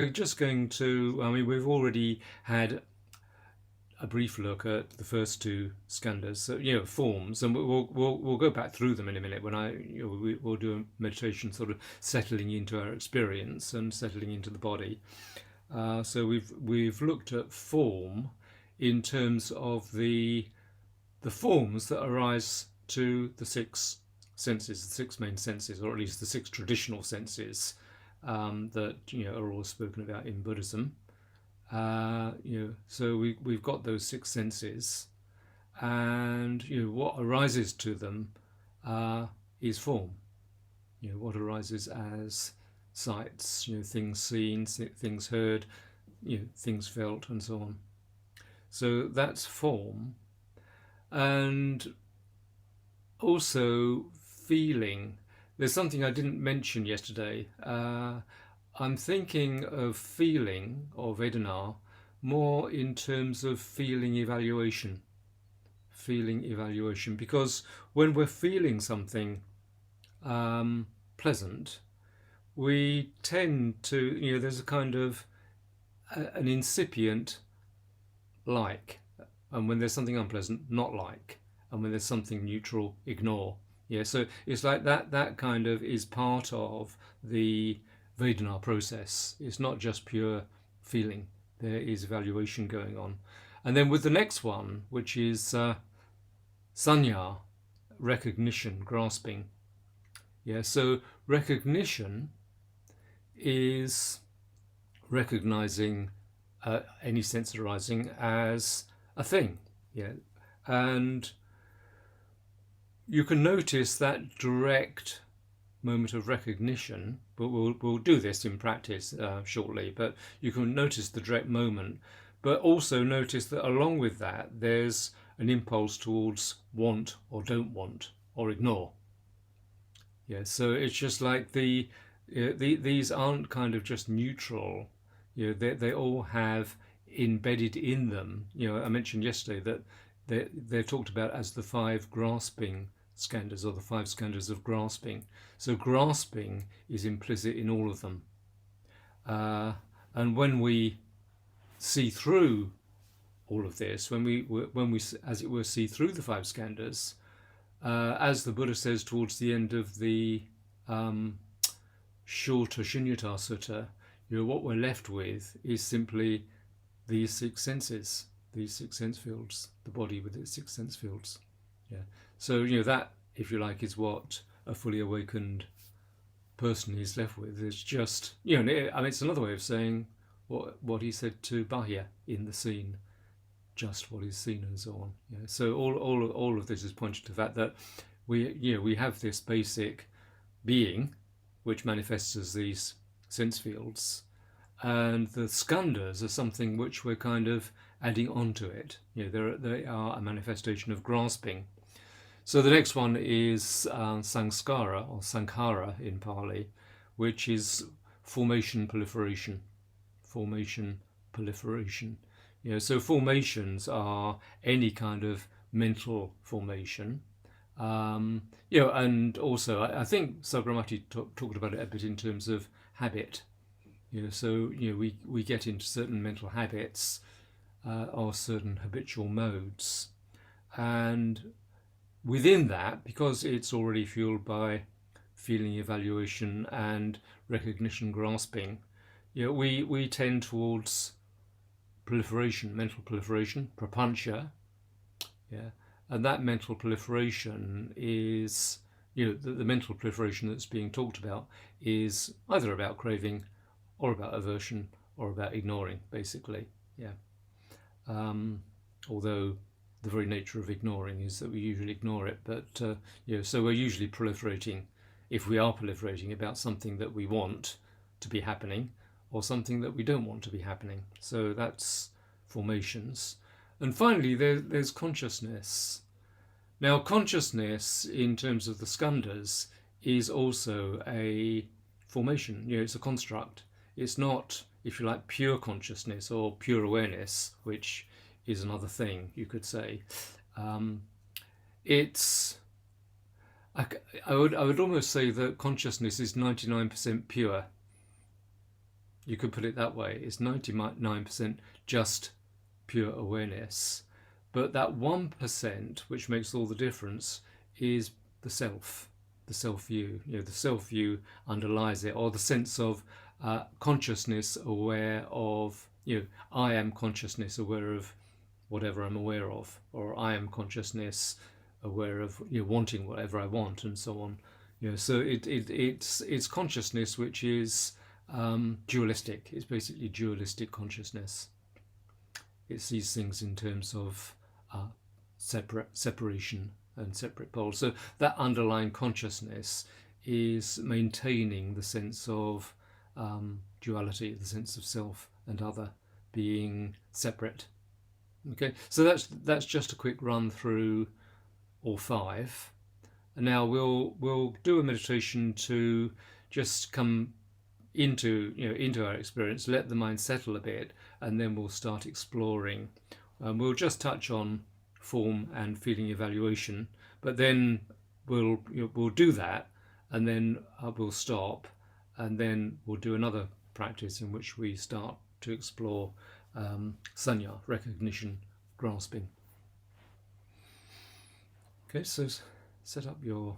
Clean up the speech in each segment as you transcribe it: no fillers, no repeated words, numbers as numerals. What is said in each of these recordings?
We're just going to, I mean, we've already had a brief look at the first two skandhas, so, forms, and we'll go back through them in a minute when we'll do a meditation, sort of settling into our experience and settling into the body. So we've looked at form in terms of the forms that arise to the six senses, the six main senses, or at least the six traditional senses that are all spoken about in Buddhism. So we've got those six senses, and what arises to them is form. What arises as sights, things seen, things heard, things felt, and so on. So that's form, and also feeling. There's something I didn't mention yesterday. I'm thinking of feeling, or Vedana, more in terms of feeling evaluation. Feeling evaluation, because when we're feeling something pleasant, we tend to, there's a kind of an incipient like, and when there's something unpleasant, not like, and when there's something neutral, ignore. So it's like that kind of is part of the Vedana process. It's not just pure feeling. There is evaluation going on. And then with the next one, which is sanya, recognition, grasping. So recognition is recognizing any sense arising as a thing. And you can notice that direct moment of recognition, but we'll do this in practice shortly, but you can notice the direct moment, but also notice that along with that there's an impulse towards want or don't want or ignore. So it's just like these aren't kind of just neutral. They all have embedded in them. I mentioned yesterday that they're talked about as the five grasping skandhas, or the five skandhas of grasping. So grasping is implicit in all of them. And when we see through all of this, when we, as it were, see through the five skandhas, as the Buddha says towards the end of the shorter Shunyata Sutta, what we're left with is simply these six senses, these six sense fields, the body with its six sense fields. So that, if you like, is what a fully awakened person is left with. It's just it's another way of saying what he said to Bahya in the scene, just what is seen, and so on. So all of this is pointing to the fact that we have this basic being which manifests as these sense fields, and the skandhas are something which we're kind of adding onto it. They are a manifestation of grasping. So the next one is Sanskara, or Sankhara in Pali, which is formation proliferation. Formation proliferation. So formations are any kind of mental formation. And also I think Sabramati talked about it a bit in terms of habit. So we get into certain mental habits or certain habitual modes, and within that, because it's already fueled by feeling evaluation and recognition grasping, we tend towards proliferation, mental proliferation, prapancha. And that mental proliferation is, the mental proliferation that's being talked about is either about craving or about aversion or about ignoring, basically. Although the very nature of ignoring is that we usually ignore it, but so we're usually proliferating, if we are proliferating, about something that we want to be happening or something that we don't want to be happening. So that's formations. And finally there's consciousness. Now consciousness in terms of the skandhas is also a formation. It's a construct. It's not, if you like, pure consciousness or pure awareness, which is another thing you could say. It's, I would almost say that consciousness is 99% pure. You could put it that way. It's 99% just pure awareness. But that 1%, which makes all the difference, is the self view. The self view underlies it, or the sense of consciousness aware of, I am consciousness aware of whatever I'm aware of, or I am consciousness aware of wanting whatever I want, and so on. So it's consciousness which is dualistic. It's basically dualistic consciousness. It sees things in terms of separation and separate poles. So that underlying consciousness is maintaining the sense of duality, the sense of self and other being separate. Okay, so that's just a quick run through all five. And now we'll do a meditation to just come into our experience, let the mind settle a bit, and then we'll start exploring. We'll just touch on form and feeling evaluation, but then we'll do that, and then we'll stop, and then we'll do another practice in which we start to explore sanya, recognition, grasping. Okay, so set up your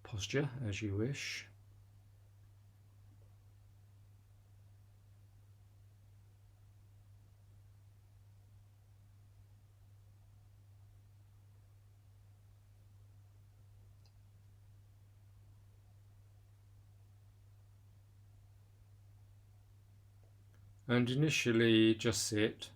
posture as you wish. And initially just sit.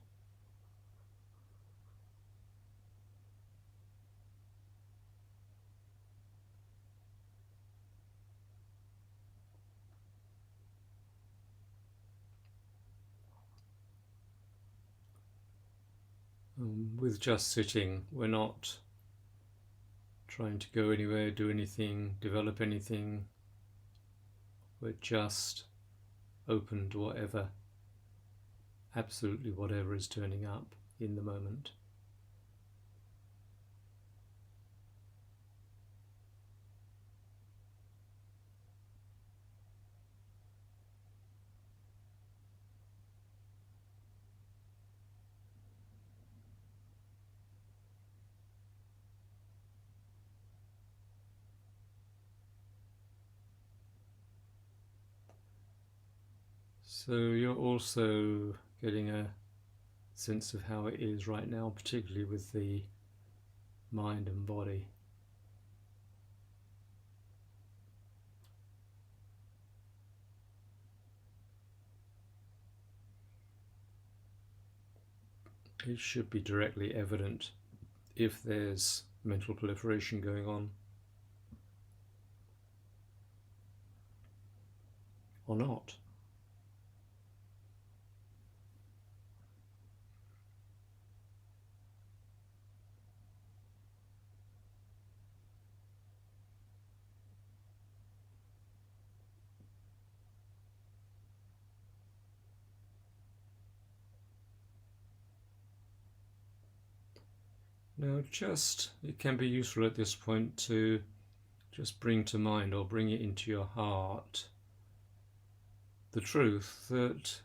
With just sitting, we're not trying to go anywhere, do anything, develop anything. We're just open to whatever, absolutely whatever is turning up in the moment. So you're also getting a sense of how it is right now, particularly with the mind and body. It should be directly evident if there's mental proliferation going on or not. Now it can be useful at this point to just bring to mind or bring it into your heart the truth that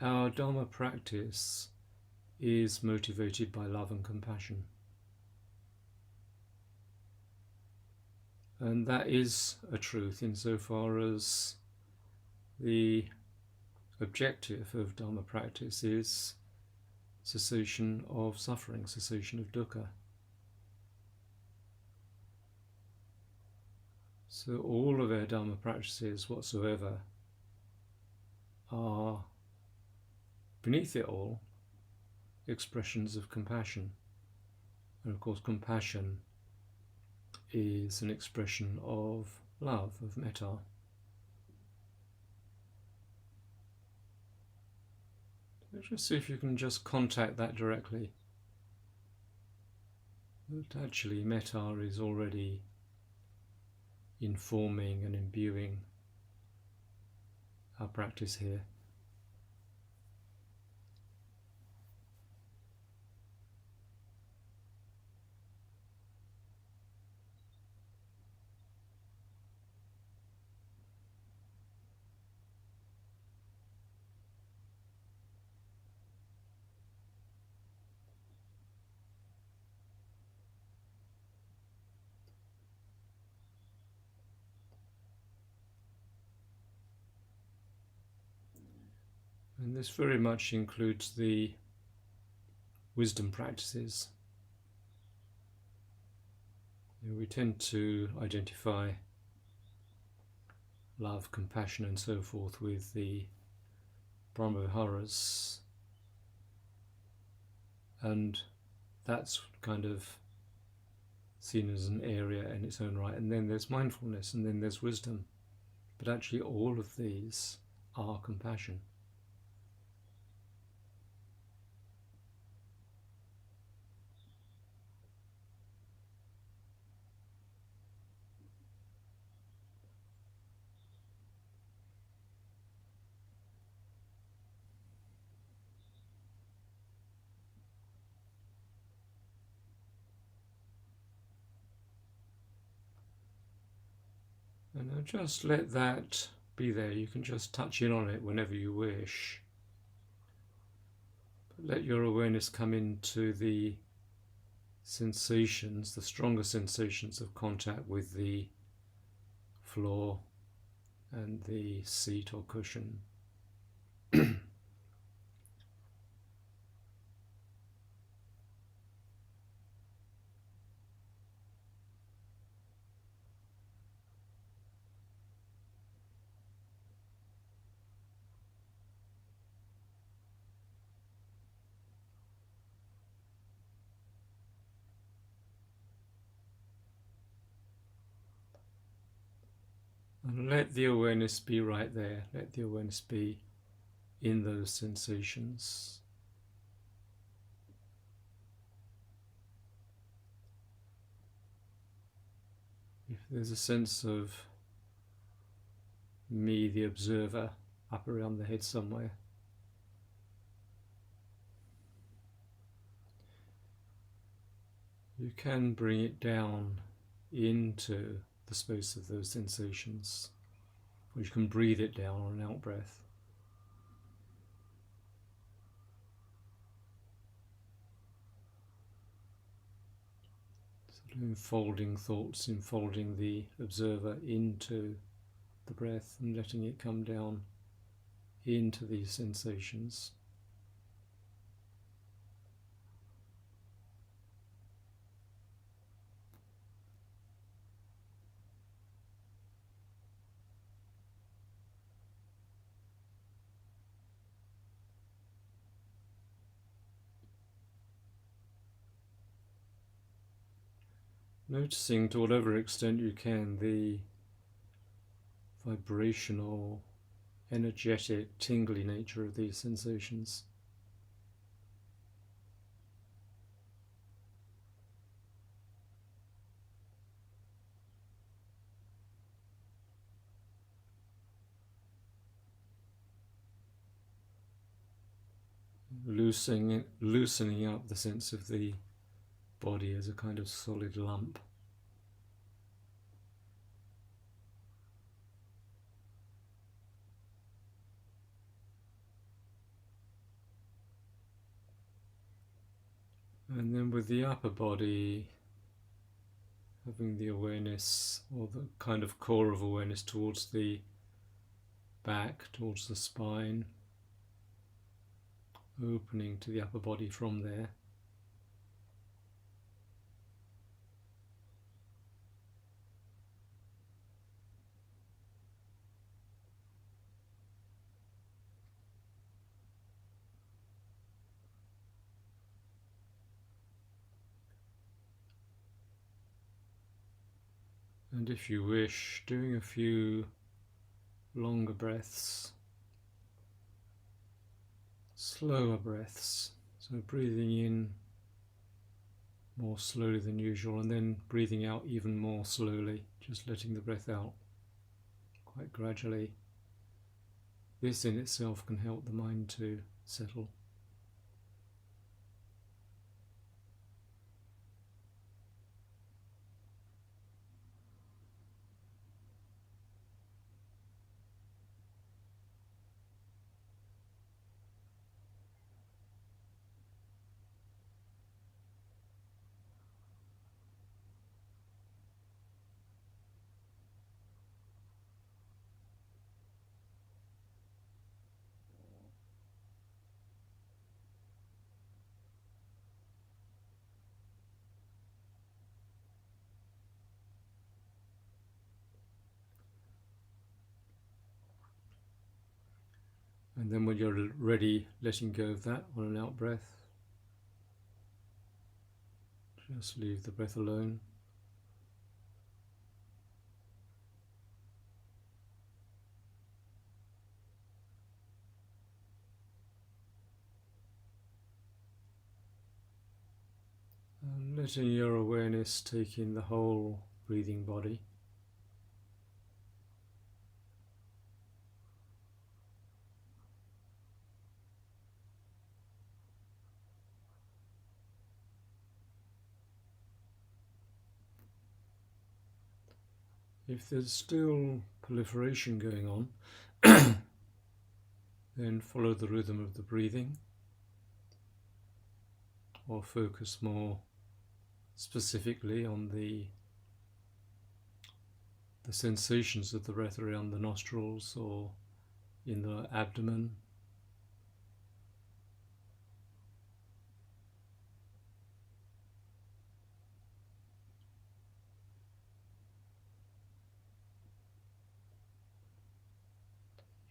our Dharma practice is motivated by love and compassion. And that is a truth insofar as the objective of Dharma practice is cessation of suffering, cessation of dukkha. So all of our Dharma practices whatsoever are, beneath it all, expressions of compassion. And of course compassion is an expression of love, of metta. Just see if you can just contact that directly. That actually metta is already informing and imbuing our practice here. And this very much includes the wisdom practices. We tend to identify love, compassion and so forth with the Brahmaviharas, and that's kind of seen as an area in its own right. And then there's mindfulness, and then there's wisdom. But actually all of these are compassion. And now just let that be there. You can just touch in on it whenever you wish. But let your awareness come into the sensations, the stronger sensations of contact with the floor and the seat or cushion. And let the awareness be right there. Let the awareness be in those sensations. If there's a sense of me, the observer, up around the head somewhere, you can bring it down into the space of those sensations, or you can breathe it down on an out breath. Sort of enfolding thoughts, enfolding the observer into the breath and letting it come down into these sensations. Noticing to whatever extent you can the vibrational, energetic, tingly nature of these sensations. Loosening up the sense of the body as a kind of solid lump. And then with the upper body, having the awareness, or the kind of core of awareness towards the back, towards the spine, opening to the upper body from there. And if you wish, doing a few longer breaths, slower breaths, so breathing in more slowly than usual and then breathing out even more slowly, just letting the breath out quite gradually. This in itself can help the mind to settle. And then when you're ready, letting go of that on an out breath. Just leave the breath alone. And letting your awareness take in the whole breathing body. If there's still proliferation going on, then follow the rhythm of the breathing, or focus more specifically on the sensations of the breath around the nostrils or in the abdomen.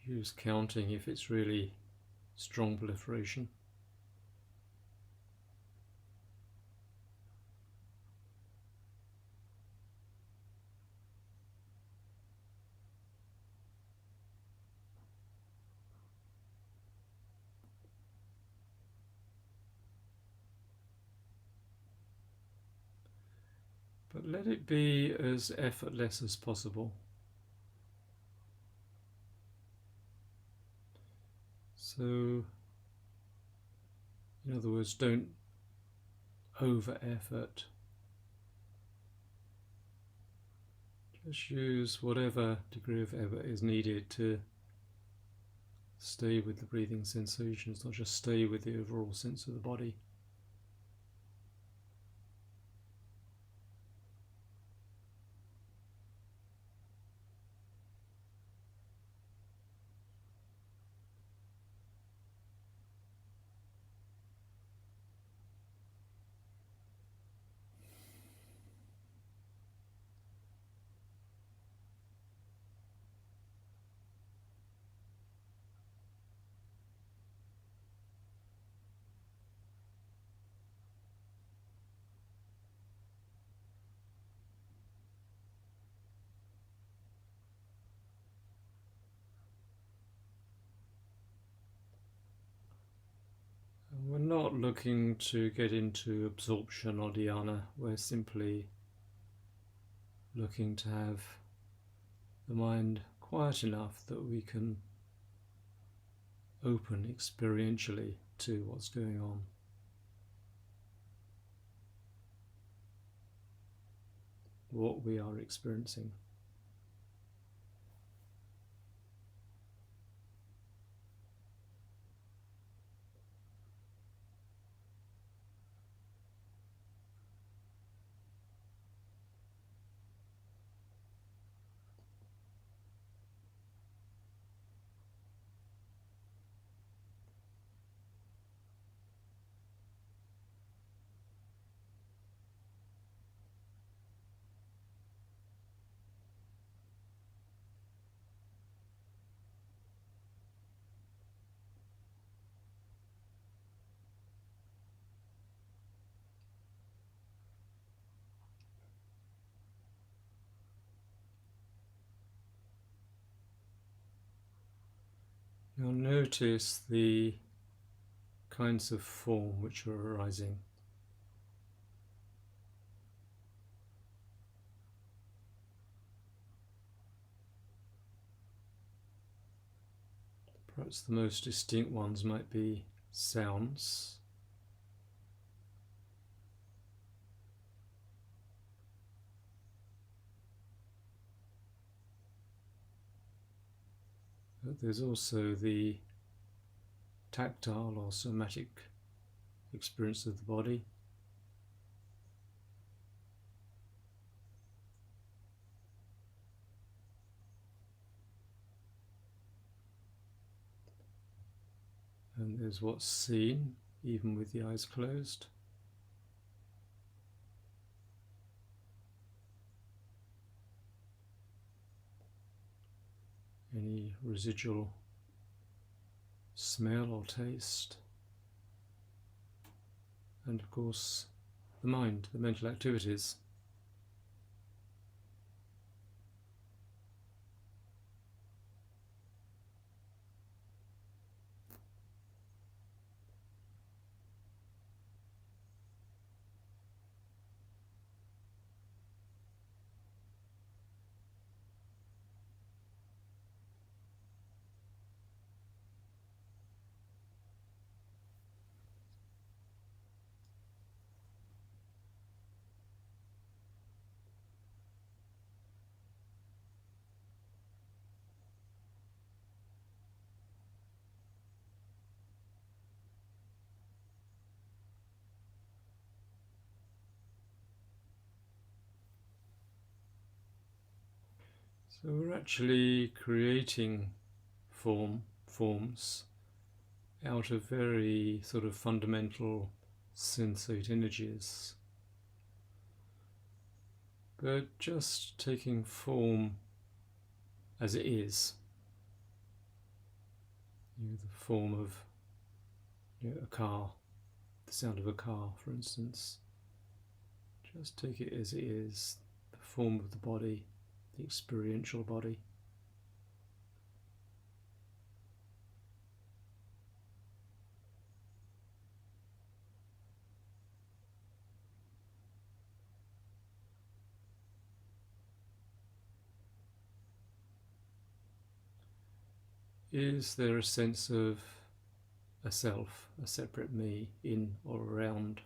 Use counting if it's really strong proliferation. But let it be as effortless as possible. So, in other words, don't over effort. Just use whatever degree of effort is needed to stay with the breathing sensations, not just stay with the overall sense of the body. And we're not looking to get into absorption or dhyana, we're simply looking to have the mind quiet enough that we can open experientially to what's going on. What we are experiencing. You'll notice the kinds of form which are arising. Perhaps the most distinct ones might be sounds, but there's also the tactile or somatic experience of the body. And there's what's seen, even with the eyes closed. Any residual smell or taste, and of course the mind, the mental activities. So we're actually creating forms out of very sort of fundamental sensate images, but just taking form as it is. The form of a car, the sound of a car, for instance. Just take it as it is, the form of the body, the experiential body. Is there a sense of a self, a separate me, in or around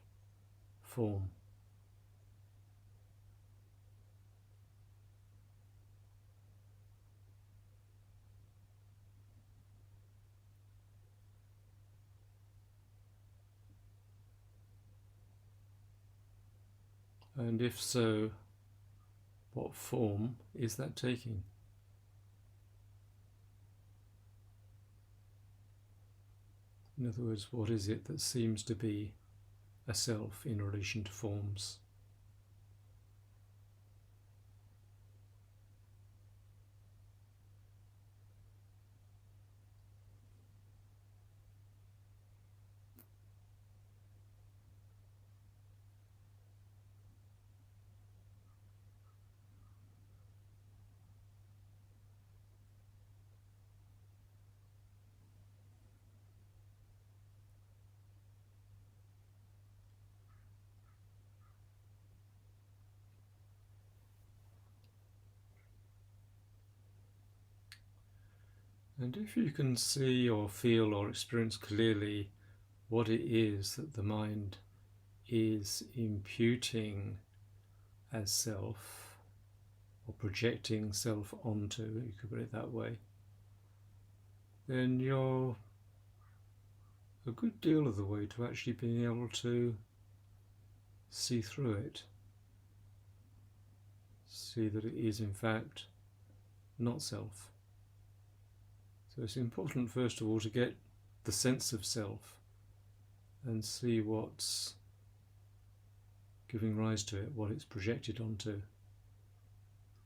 form? And if so, what form is that taking? In other words, what is it that seems to be a self in relation to forms? And if you can see or feel or experience clearly what it is that the mind is imputing as self, or projecting self onto, you could put it that way, then you're a good deal of the way to actually being able to see through it. See that it is in fact not self. So it's important first of all to get the sense of self and see what's giving rise to it, what it's projected onto,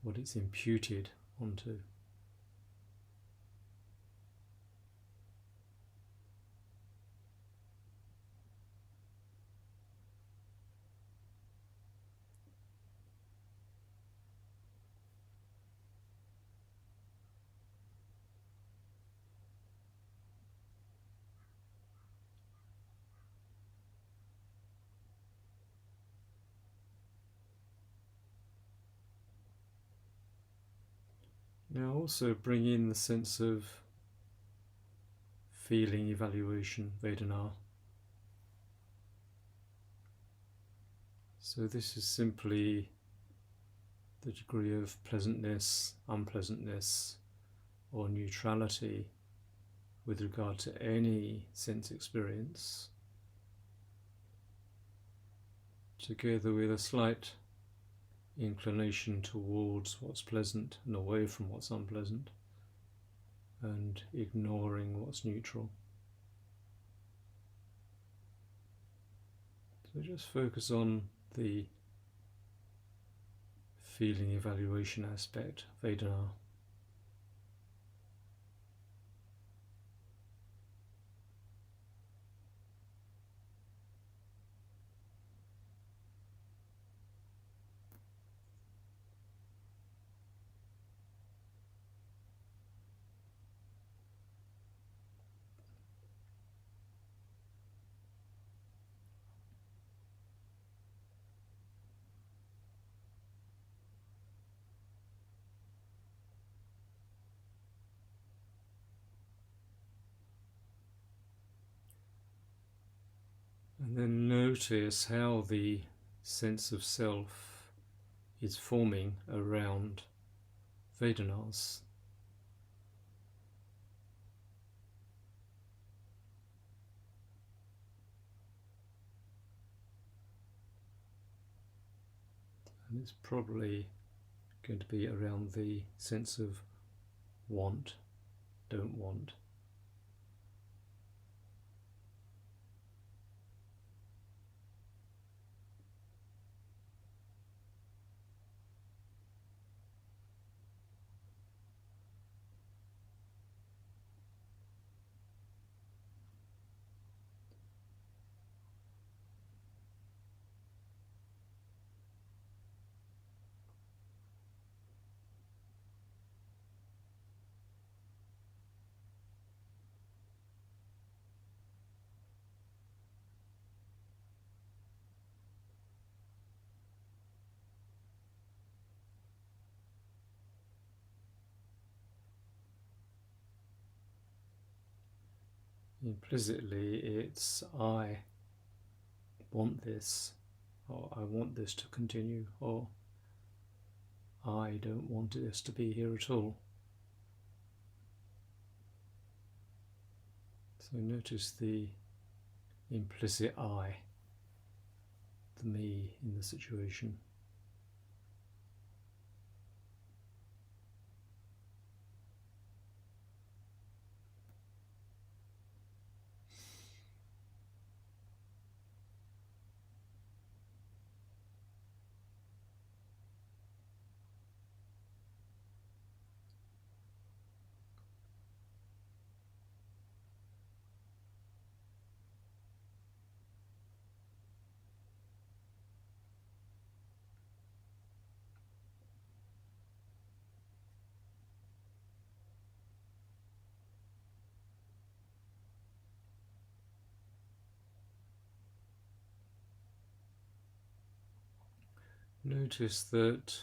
what it's imputed onto. Now also bring in the sense of feeling, evaluation, Vedana. So this is simply the degree of pleasantness, unpleasantness, or neutrality with regard to any sense experience, together with a slight inclination towards what's pleasant and away from what's unpleasant, and ignoring what's neutral. So just focus on the feeling evaluation aspect, Vedana. And then notice how the sense of self is forming around Vedanas. And it's probably going to be around the sense of want, don't want. Implicitly, it's I want this, or I want this to continue, or I don't want this to be here at all. So notice the implicit I, the me in the situation. Notice that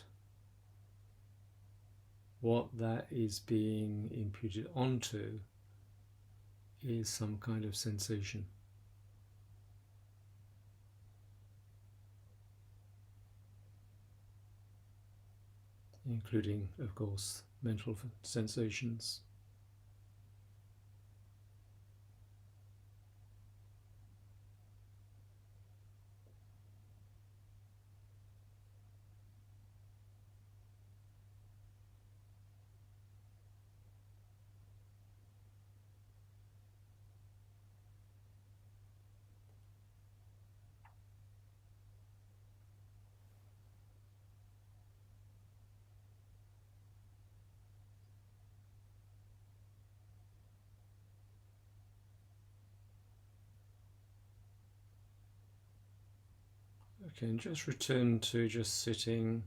what that is being imputed onto is some kind of sensation. Including, of course, mental sensations. Okay, and just return to just sitting.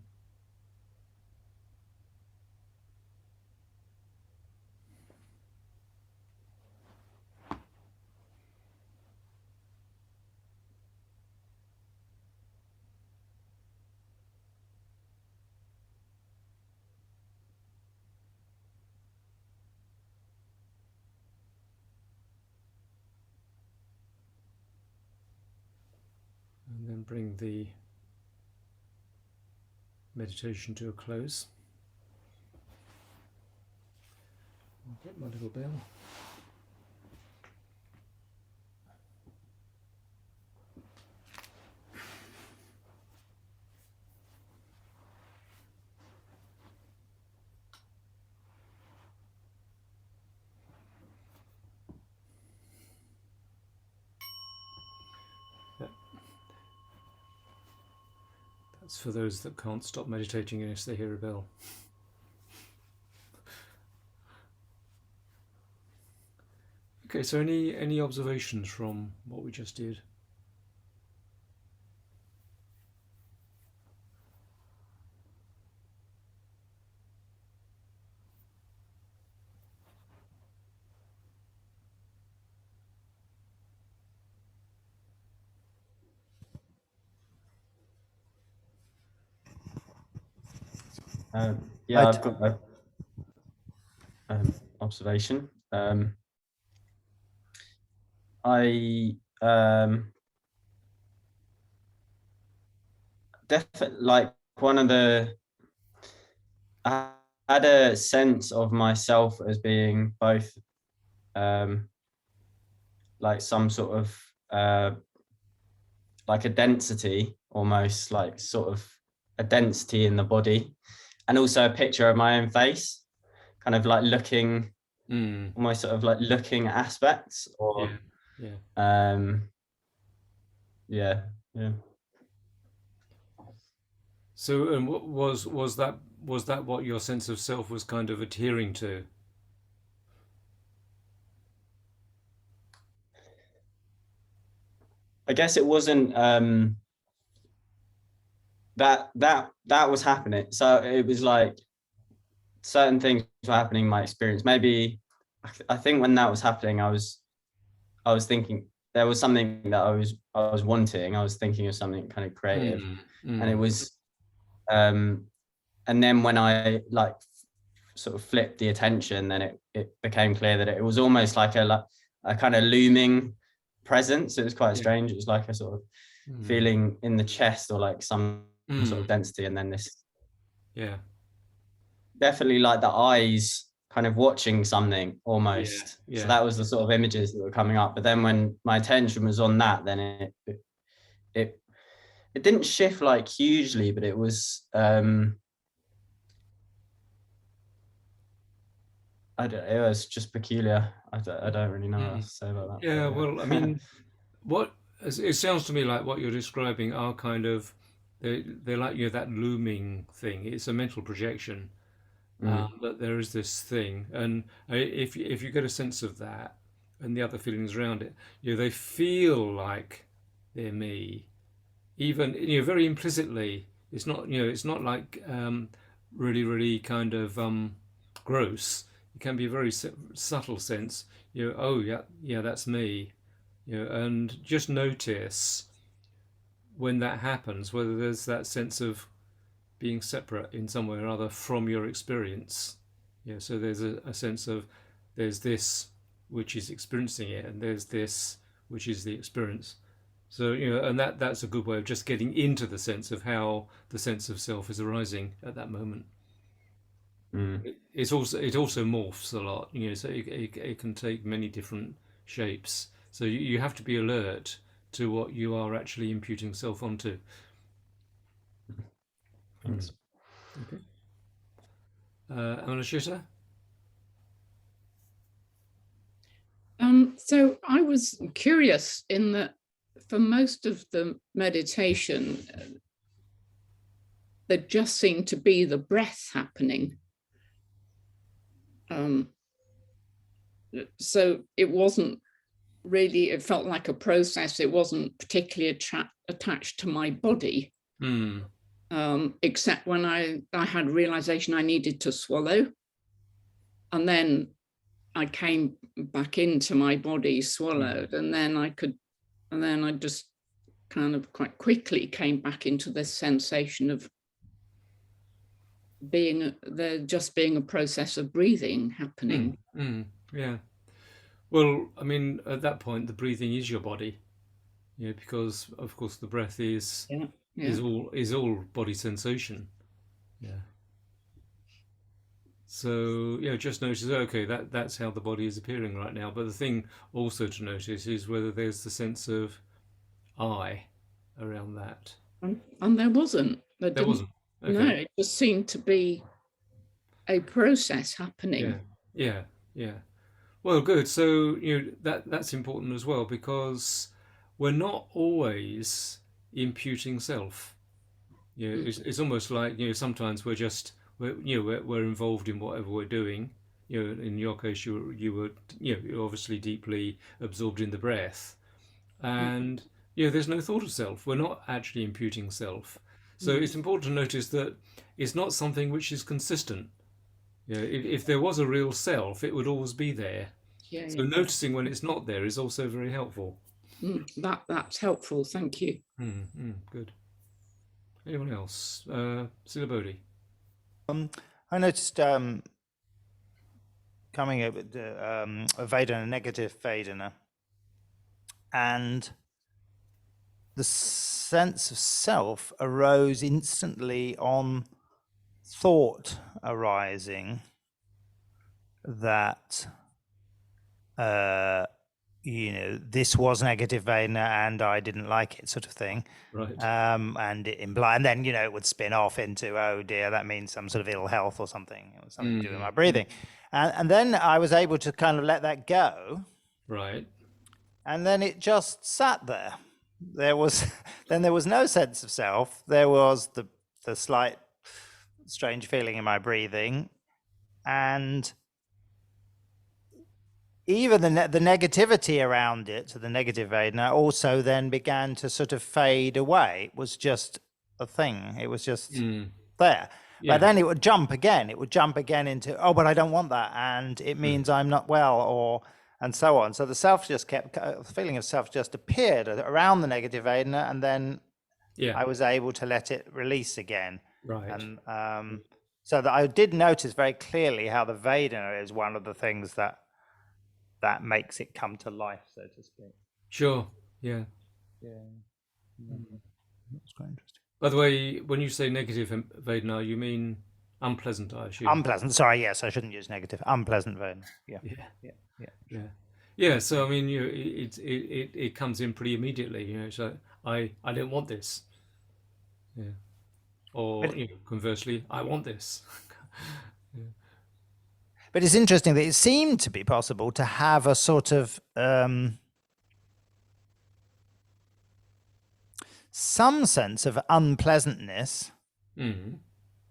And then bring the meditation to a close. I'll get my little bell. That's for those that can't stop meditating unless they hear a bell. Okay, so any observations from what we just did? Yeah, I've got an observation. I definitely like one of the, I had a sense of myself as being both like some sort of like a density, almost like sort of a density in the body, and also a picture of my own face, kind of like looking, almost sort of like looking aspects, or yeah. yeah, yeah. So, and what was that what your sense of self was kind of adhering to? I guess it wasn't that was happening. So it was like certain things were happening in my experience. Maybe I think when that was happening, I was thinking there was something that I was wanting. I was thinking of something kind of creative, and it was and then when I like sort of flipped the attention, then it became clear that it was almost like a kind of looming presence. It was quite Yeah. strange. It was like a sort of feeling in the chest, or like some sort of density, and then this Yeah. definitely like the eyes kind of watching something Yeah. almost. So Yeah. that was the sort of images that were coming up. But then when my attention was on that, then it it didn't shift like hugely, but it was it was just peculiar. I don't really know what else to say about that. Yeah. Well, I But yeah. mean, what it sounds to me like what you're describing are kind of they're like that looming thing. It's a mental projection, that there is this thing, and if you get a sense of that and the other feelings around it, they feel like they're me, even very implicitly. It's not like really kind of gross. It can be a very subtle sense. Oh yeah, yeah, that's me. And just notice when that happens, whether there's that sense of being separate in some way or other from your experience. So there's a sense of there's this which is experiencing it, and there's this which is the experience. So and that's a good way of just getting into the sense of how the sense of self is arising at that moment. It also morphs a lot, so it can take many different shapes. So you have to be alert to what you are actually imputing self onto. Thanks. Okay. Amanashita? So I was curious in that for most of the meditation, there just seemed to be the breath happening. So it wasn't really, it felt like a process. It wasn't particularly attached to my body, except when I had realization I needed to swallow. And then I came back into my body, swallowed, and then I just kind of quite quickly came back into this sensation of being there, just being a process of breathing happening. Yeah. Well, I mean, at that point, the breathing is your body, because of course the breath is all body sensation. Yeah. So just notice. Okay, that's how the body is appearing right now. But the thing also to notice is whether there's the sense of I around that. And there wasn't. There wasn't. No, Okay. it just seemed to be a process Yeah. happening. Yeah. Yeah. Well, good. So that's important as well, because we're not always imputing self. It's almost like sometimes we're involved in whatever we're doing. In your case, you were you're obviously deeply absorbed in the breath, and there's no thought of self. We're not actually imputing self. So it's important to notice that it's not something which is consistent. If there was a real self, it would always be there. So noticing when it's not there is also very helpful. That's helpful. Thank you. Good. Anyone else? Silabodi. I noticed coming up with a Vedana, a negative Vedana, and the sense of self arose instantly on thought arising that this was negative Vedana and I didn't like it, sort of thing. Right. And it implied, and then it would spin off into, oh dear, that means some sort of ill health or something, or something to do with my breathing. And then I was able to kind of let that go, Right. and then it just sat there. There was no sense of self. There was the slight strange feeling in my breathing, and even the negativity around it, so the negative Vedana, also then began to sort of fade away. It was just a thing. It was just there. Yeah. But then it would jump again. It would jump again into, oh, but I don't want that, and it means I'm not well, and so on. So the self just the feeling of self just appeared around the negative Vedana, and then I was able to let it release again. Right. And so that I did notice very clearly how the Vedana is one of the things that makes it come to life, so to speak. Sure. Yeah. That's quite interesting. By the way, when you say negative Vedana, you mean unpleasant, I assume. Unpleasant. Sorry, yes, I shouldn't use negative. Unpleasant Vedana. Yeah. So I mean, it comes in pretty immediately. So I don't want this. Yeah. Or conversely, I want this. But it's interesting that it seemed to be possible to have a sort of some sense of unpleasantness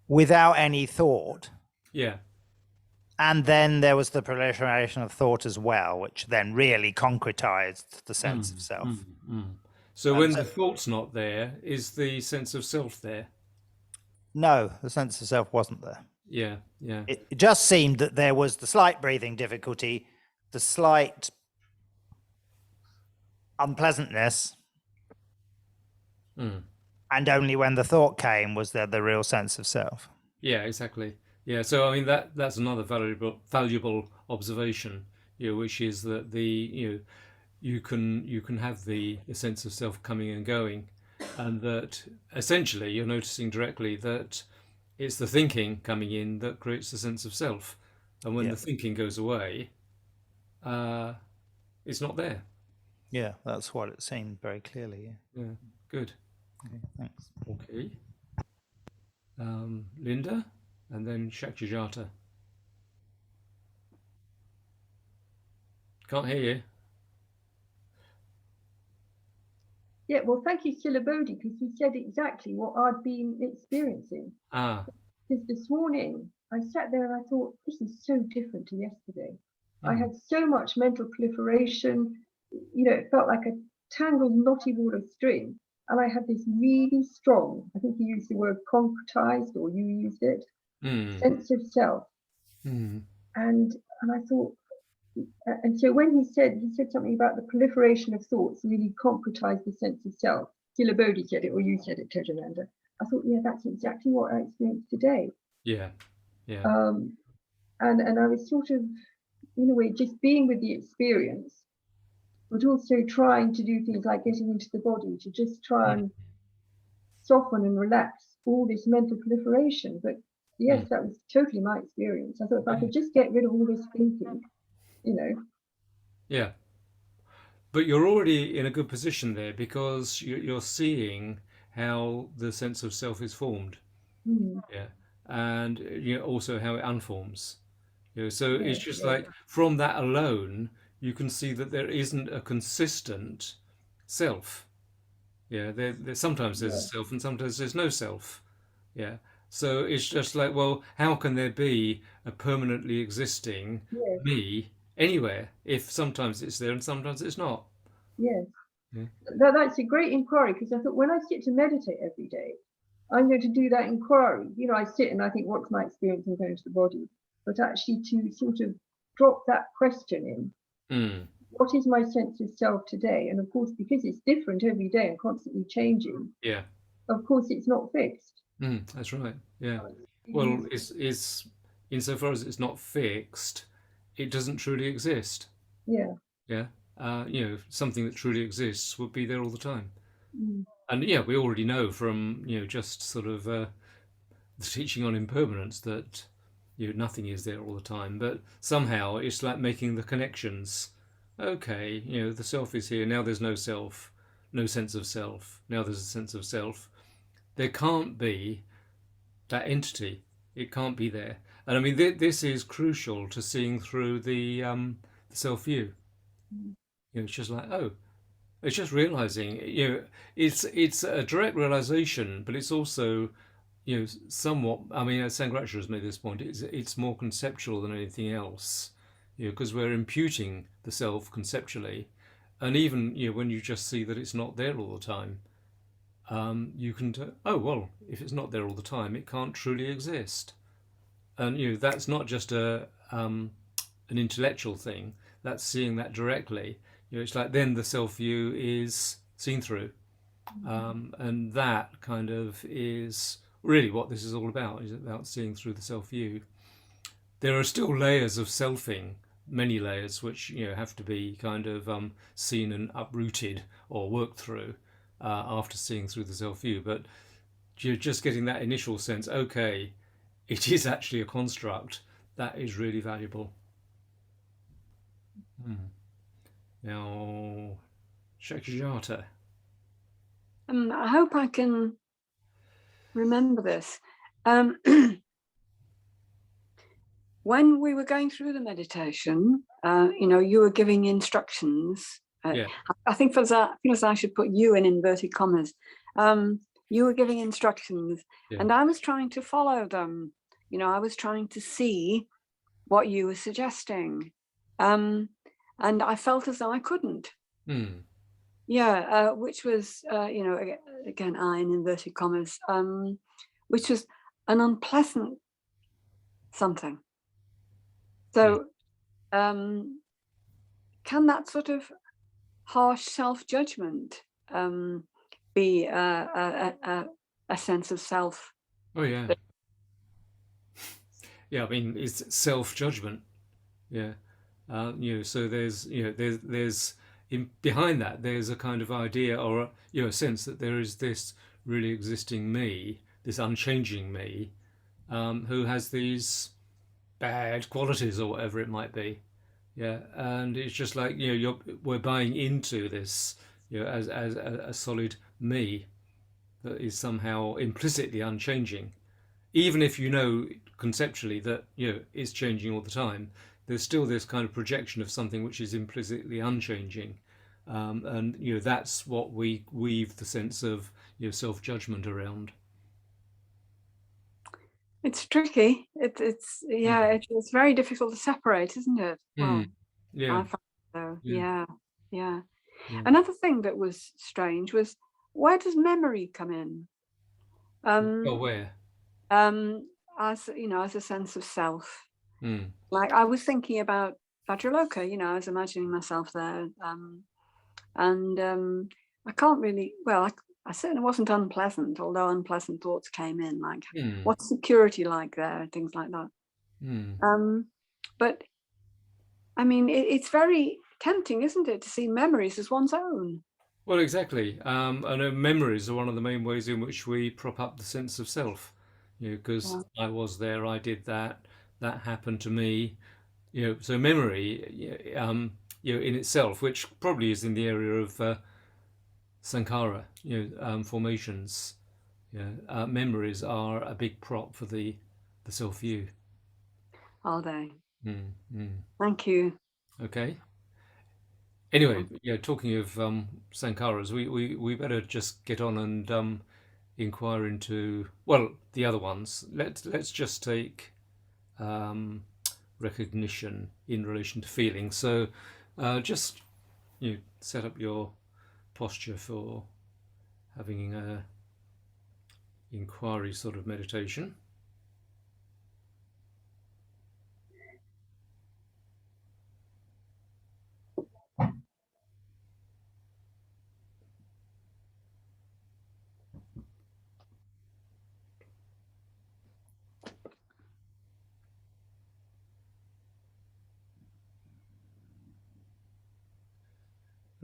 without any thought. Yeah. And then there was the proliferation of thought as well, which then really concretized the sense of self. So when the thought's not there, is the sense of self there? No, the sense of self wasn't there. Yeah. It just seemed that there was the slight breathing difficulty, the slight unpleasantness, and only when the thought came was there the real sense of self. Yeah, exactly. Yeah, so I mean that's another valuable observation, which is that you can have the sense of self coming and going, and that essentially you're noticing directly that it's the thinking coming in that creates the sense of self, and when the thinking goes away, it's not there. Yeah, that's what it seemed very clearly. Yeah, good. Okay, thanks. Okay. Linda, and then Shakshijata. Can't hear you. Yeah, well, thank you, Silabodhi, because he said exactly what I'd been experiencing. Because this morning I sat there and I thought, this is so different to yesterday. I had so much mental proliferation. It felt like a tangled, knotty ball of string. And I had this really strong, I think you used the word concretized, or you used it, sense of self. And I thought, and so when he said something about the proliferation of thoughts really concretized the sense of self. Silabodhi said it, or you said it, Tejananda. I thought, yeah, that's exactly what I experienced today. Yeah. And I was sort of, in a way, just being with the experience, but also trying to do things like getting into the body to just try and soften and relax all this mental proliferation. But yes, that was totally my experience. I thought if I could just get rid of all this thinking, Yeah. But you're already in a good position there because you're seeing how the sense of self is formed. Yeah. And also how it unforms. So it's just like from that alone, you can see that there isn't a consistent self. Yeah, sometimes there's a self and sometimes there's no self. Yeah. So it's just like, well, how can there be a permanently existing me anywhere if sometimes it's there and sometimes it's not? Yes. That's a great inquiry, because I thought when I sit to meditate every day, I'm going to do that inquiry. I sit and I think, what's my experience in going to the body? But actually to sort of drop that question in. What is my sense of self today? And of course, because it's different every day and constantly changing, of course it's not fixed. That's right. Yeah. Well, it's insofar as it's not fixed, it doesn't truly exist. Yeah. Yeah. Something that truly exists would be there all the time. Mm. And yeah, we already know from, just sort of the teaching on impermanence that nothing is there all the time, but somehow it's like making the connections. Okay, the self is here now. There's no self, no sense of self. Now there's a sense of self. There can't be that entity. It can't be there. And I mean, this is crucial to seeing through the self view. It's just like, oh, it's just realizing. It's a direct realization, but it's also somewhat. I mean, as Sankhara has made this point, it's more conceptual than anything else. Because we're imputing the self conceptually, and even when you just see that it's not there all the time, you can oh well, if it's not there all the time, it can't truly exist. And that's not just an intellectual thing. That's seeing that directly. It's like then the self view is seen through, and that kind of is really what this is all about. Is about seeing through the self view. There are still layers of selfing, many layers, which have to be kind of seen and uprooted or worked through after seeing through the self view. But you're just getting that initial sense. Okay, it is actually a construct. That is really valuable. Now, Shakshata. I hope I can remember this. When we were going through the meditation, you were giving instructions. Yeah. I think I should put you in inverted commas. You were giving instructions, Yeah. and I was trying to follow them. I was trying to see what you were suggesting, and I felt as though I couldn't. Yeah, which was, again, I in inverted commas, which was an unpleasant something. So, can that sort of harsh self-judgment be a sense of self? Oh yeah. Yeah, I mean it's self-judgment. Yeah. So there's behind that there's a kind of idea or a sense that there is this really existing me, this unchanging me, who has these bad qualities or whatever it might be. Yeah, and it's just like we're buying into this as a solid me that is somehow implicitly unchanging, even if conceptually that it's changing all the time. There's still this kind of projection of something which is implicitly unchanging, and that's what we weave the sense of self-judgment around. It's tricky. It's very difficult to separate, isn't it? Well, yeah. I find so. Yeah. Another thing that was strange was, where does memory come in? Where? As as a sense of self. Like I was thinking about Vajraloka, I was imagining myself there, and I can't really. Well, I certainly wasn't unpleasant, although unpleasant thoughts came in, like what's security like there, things like that. But I mean, it's very tempting, isn't it, to see memories as one's own? Well, exactly. I know memories are one of the main ways in which we prop up the sense of self. Because I was there, I did that happened to me. So memory, in itself, which probably is in the area of Sankhara, formations. Memories are a big prop for the self view. Are they? Thank you. Okay. Anyway, talking of Sankharas, we better just get on and inquire into the other ones. Let's just take recognition in relation to feeling. So just set up your posture for having a inquiry sort of meditation.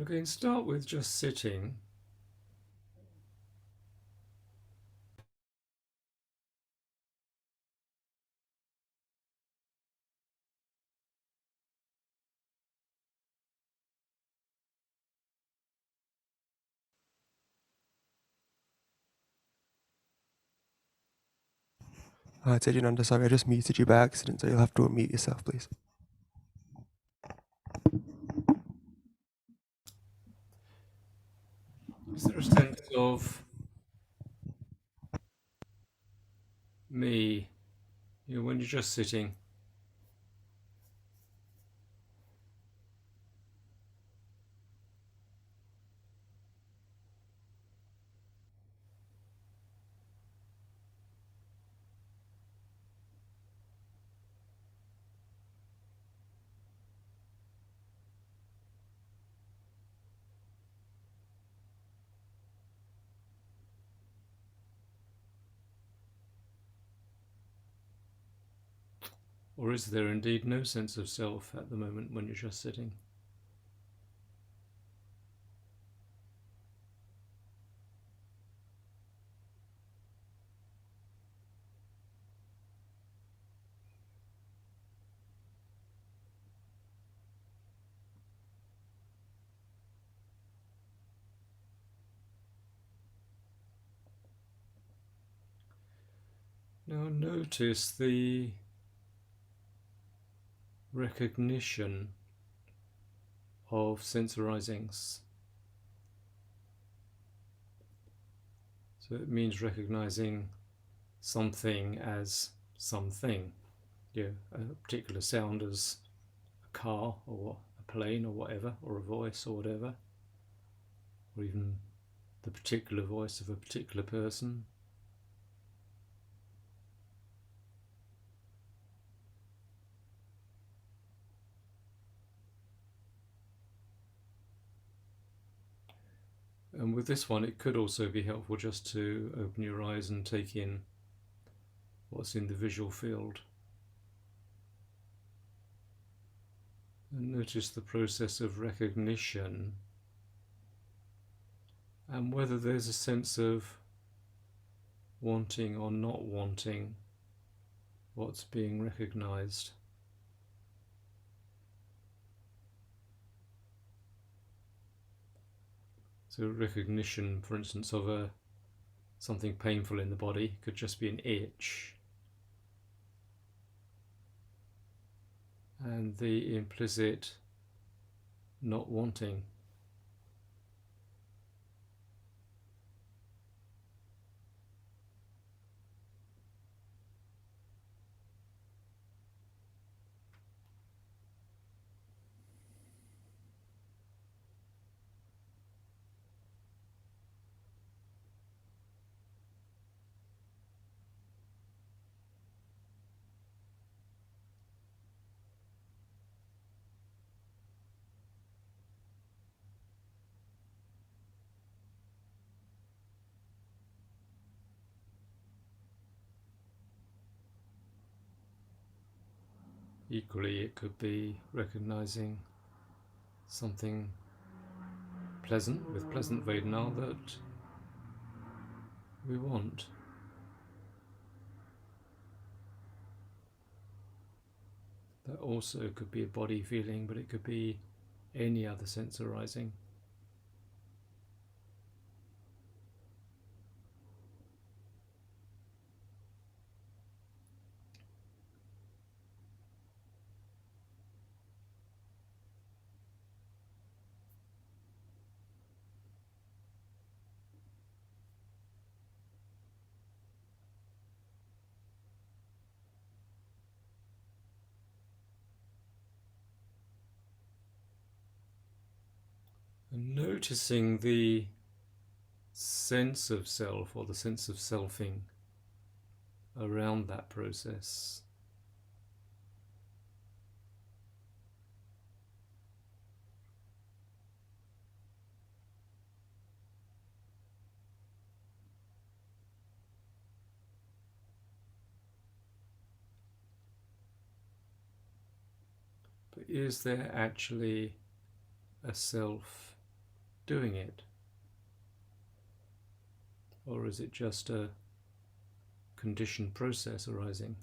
Okay, and start with just sitting. Tejananda, sorry, I just muted you by accident, so you'll have to unmute yourself, please. Is there a sense of me, when you're just sitting? Or is there indeed no sense of self at the moment when you're just sitting? Now notice the recognition of sense arisings. So it means recognizing something as something. A particular sound as a car or a plane or whatever, or a voice or whatever, or even the particular voice of a particular person. And with this one, it could also be helpful just to open your eyes and take in what's in the visual field. And notice the process of recognition and whether there's a sense of wanting or not wanting what's being recognized. So recognition, for instance, of something painful in the body could just be an itch. And the implicit not wanting. Equally, it could be recognizing something pleasant with pleasant Vedana that we want. That also could be a body feeling, but it could be any other sense arising. And noticing the sense of self or the sense of selfing around that process. But is there actually a self doing it? Or is it just a conditioned process arising?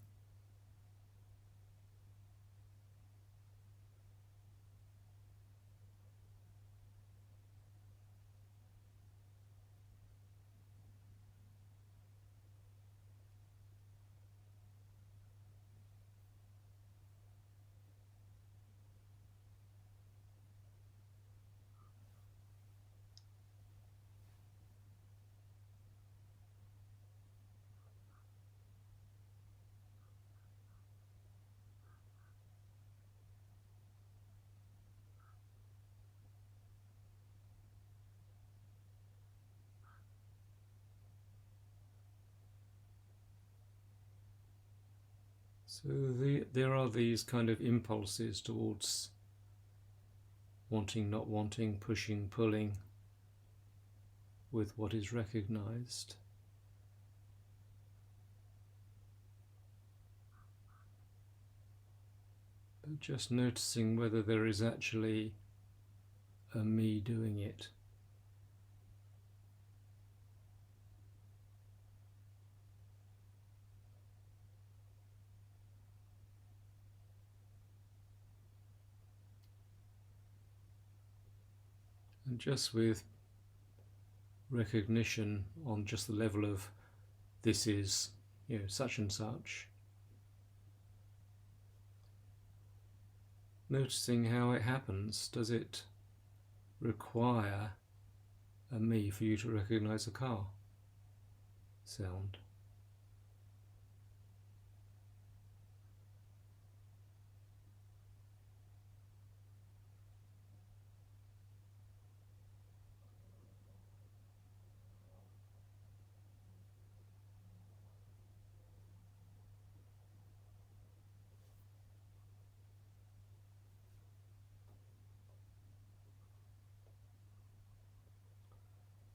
So there are these kind of impulses towards wanting, not wanting, pushing, pulling with what is recognized. But just noticing whether there is actually a me doing it. And just with recognition on just the level of this is, such and such, noticing how it happens. Does it require a me for you to recognize a car sound?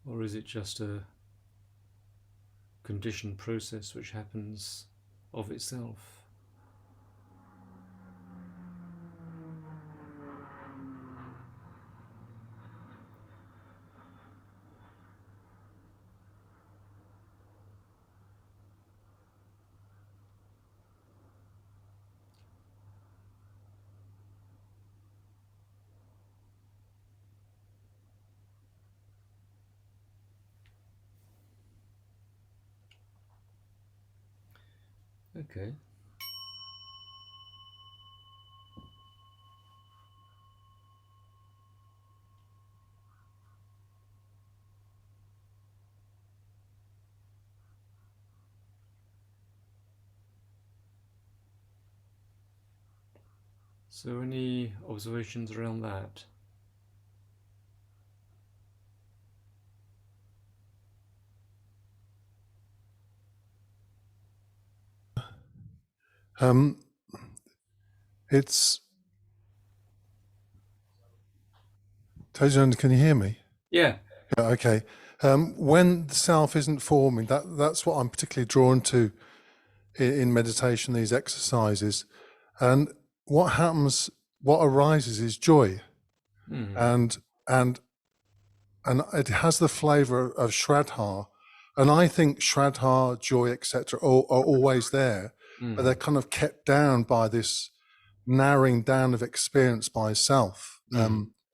Or is it just a conditioned process which happens of itself? Okay. So any observations around that? It's Tejananda, can you hear me? Yeah. Yeah, okay. When the self isn't forming, that's what I'm particularly drawn to in meditation, these exercises. And what happens, what arises is joy. And it has the flavor of Shraddha. And I think Shraddha, joy, etc. are always there, but they're kind of kept down by this narrowing down of experience by self,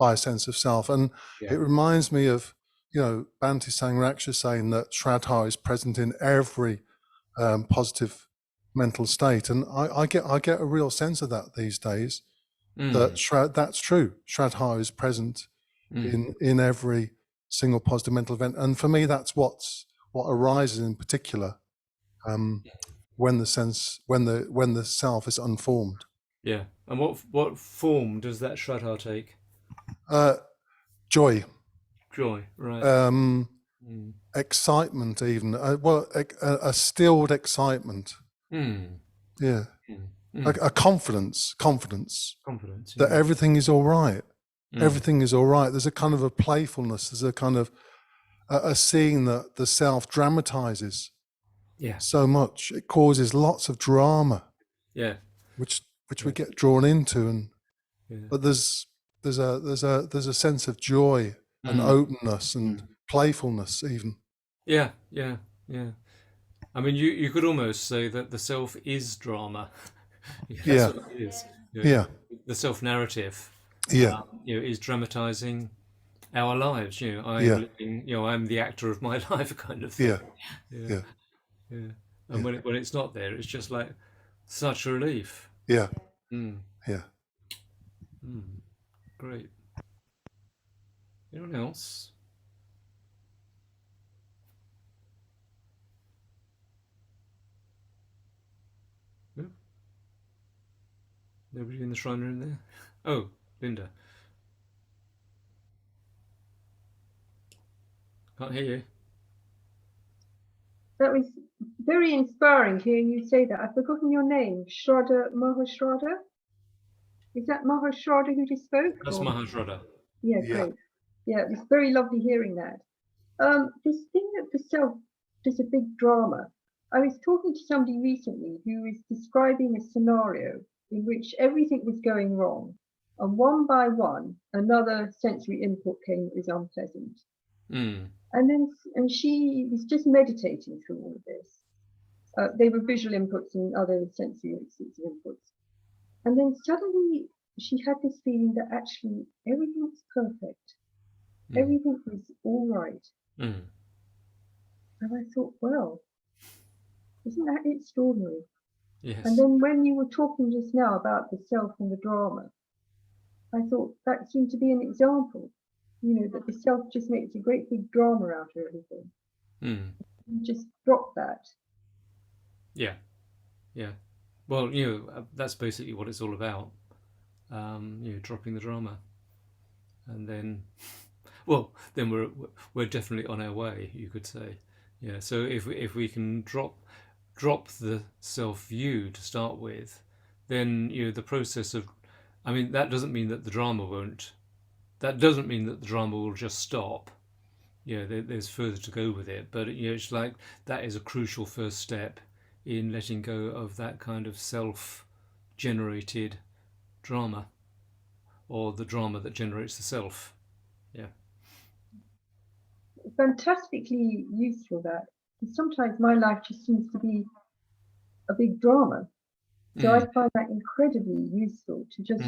by a sense of self. And it reminds me of, Bhante Sangharakshita saying that Shraddha is present in every positive mental state. And I get a real sense of that these days, that that's true. Shraddha is present in every single positive mental event. And for me, that's what arises in particular when the self is unformed. Yeah. And what form does that Shraddha take? Joy. Joy, right. Excitement even. A stilled excitement. Yeah. A confidence. Confidence, that everything is all right. Everything is all right. There's a kind of a playfulness. There's a kind of a seeing that the self dramatizes so much. It causes lots of drama. Yeah. Which we get drawn into, and but there's a sense of joy and openness and playfulness even. Yeah. I mean, you could almost say that the self is drama. That's what it is. The self narrative. Is dramatizing our lives. I'm the actor of my life, kind of thing. Yeah. And when it's not there, it's just like such a relief. Great. Anyone else? No? Nobody in the shrine room there? Oh, Linda. Can't hear you. That was very inspiring hearing you say that. I've forgotten your name. Shraddha Mahashraddha? Is that Mahashraddha who just spoke? That's Mahashraddha. Yeah, great. Yeah, it was very lovely hearing that. This thing that the self does a big drama. I was talking to somebody recently who was describing a scenario in which everything was going wrong, and one by one, another sensory input came that was unpleasant. And she was just meditating through all of this. They were visual inputs and other sensory inputs. And then suddenly she had this feeling that actually everything was perfect. Everything was all right. And I thought, well, isn't that extraordinary? Yes. And then when you were talking just now about the self and the drama, I thought that seemed to be an example, that the self just makes a great big drama out of everything. You just drop that. Yeah. Well, that's basically what it's all about. Dropping the drama, and then, well, then we're definitely on our way, you could say. Yeah. So if we can drop the self view to start with, then the process of, I mean, that doesn't mean that the drama won't. That doesn't mean that the drama will just stop. There's further to go with it, but it's like that is a crucial first step in letting go of that kind of self-generated drama, or the drama that generates the self. Yeah. Fantastically useful, that. Sometimes my life just seems to be a big drama. So I find that incredibly useful to just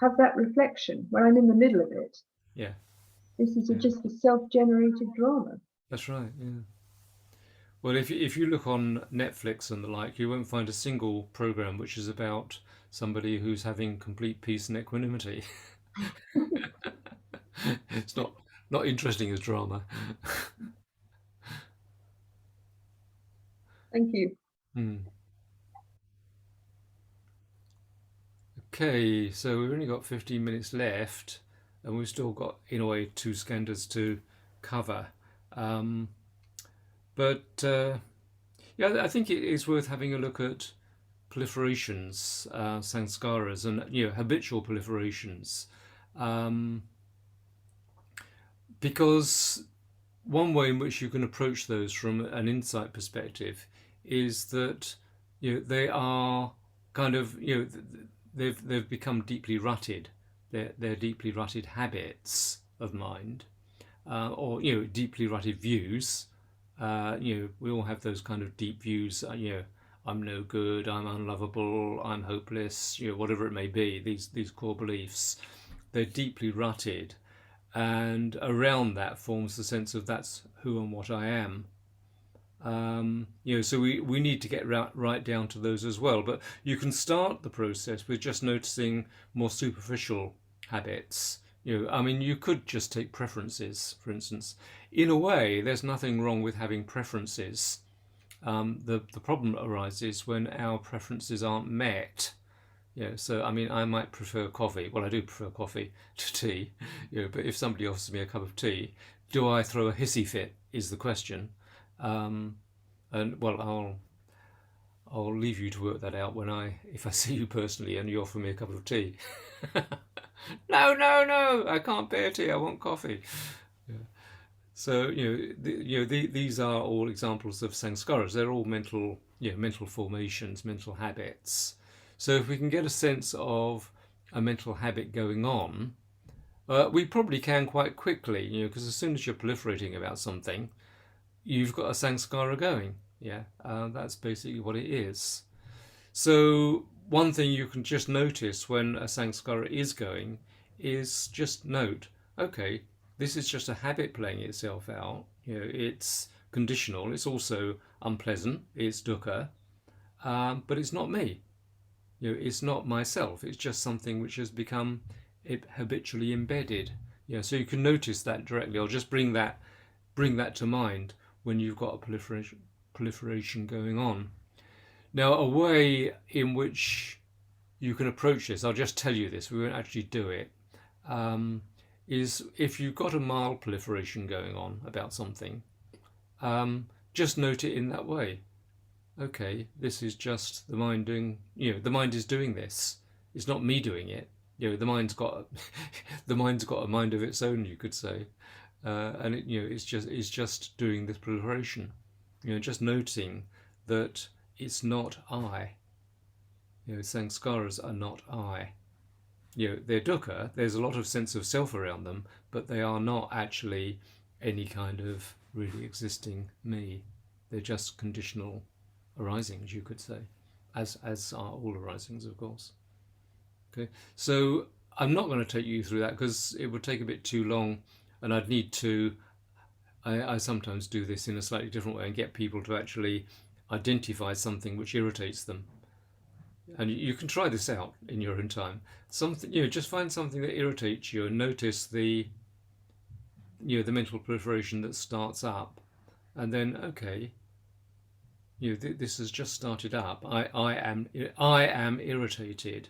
have that reflection when I'm in the middle of it. Yeah. This is just a self-generated drama. That's right, yeah. Well, if you look on Netflix and the like, you won't find a single program which is about somebody who's having complete peace and equanimity. It's not interesting as drama. Thank you. Okay, so we've only got 15 minutes left, and we've still got, in a way, 2 skandhas to cover. I think it is worth having a look at proliferations, sanskaras, and habitual proliferations, because one way in which you can approach those from an insight perspective is that they are kind of they've become deeply rutted. They're deeply rutted habits of mind, or deeply rutted views. We all have those kind of deep views. I'm no good, I'm unlovable, I'm hopeless. Whatever it may be. These core beliefs, they're deeply rutted, and around that forms the sense of that's who and what I am. So we need to get right down to those as well. But you can start the process with just noticing more superficial habits. You could just take preferences, for instance. In a way, there's nothing wrong with having preferences. The problem arises when our preferences aren't met. So I might prefer coffee. Well, I do prefer coffee to tea. But if somebody offers me a cup of tea, do I throw a hissy fit? Is the question. And well, I'll leave you to work that out if I see you personally and you offer me a cup of tea. No, I can't bear tea. I want coffee. Yeah. So these are all examples of sanskaras. They're all mental formations, mental habits. So if we can get a sense of a mental habit going on, we probably can quite quickly, because as soon as you're proliferating about something, you've got a sanskara going. That's basically what it is. So one thing you can just notice when a sanskara is going is just note, okay, this is just a habit playing itself out. It's conditional. It's also unpleasant. It's dukkha, but it's not me. It's not myself. It's just something which has become habitually embedded. So you can notice that directly. I'll just bring that to mind when you've got a proliferation going on. Now, a way in which you can approach this, I'll just tell you this, we won't actually do it, is if you've got a mild proliferation going on about something, just note it in that way. Okay, this is just the mind doing, the mind is doing this. It's not me doing it. The mind's got the mind's got a mind of its own, you could say, and it's just doing this proliferation. Just noting that it's not I. Sanskaras are not I. They're dukkha. There's a lot of sense of self around them, but they are not actually any kind of really existing me. They're just conditional arisings, you could say, as are all arisings, of course. Okay, so I'm not going to take you through that because it would take a bit too long, and I'd need to. I sometimes do this in a slightly different way and get people to actually identify something which irritates them. And you can try this out in your own time. Something, just find something that irritates you and notice the mental proliferation that starts up, and then okay, this has just started up. I am irritated,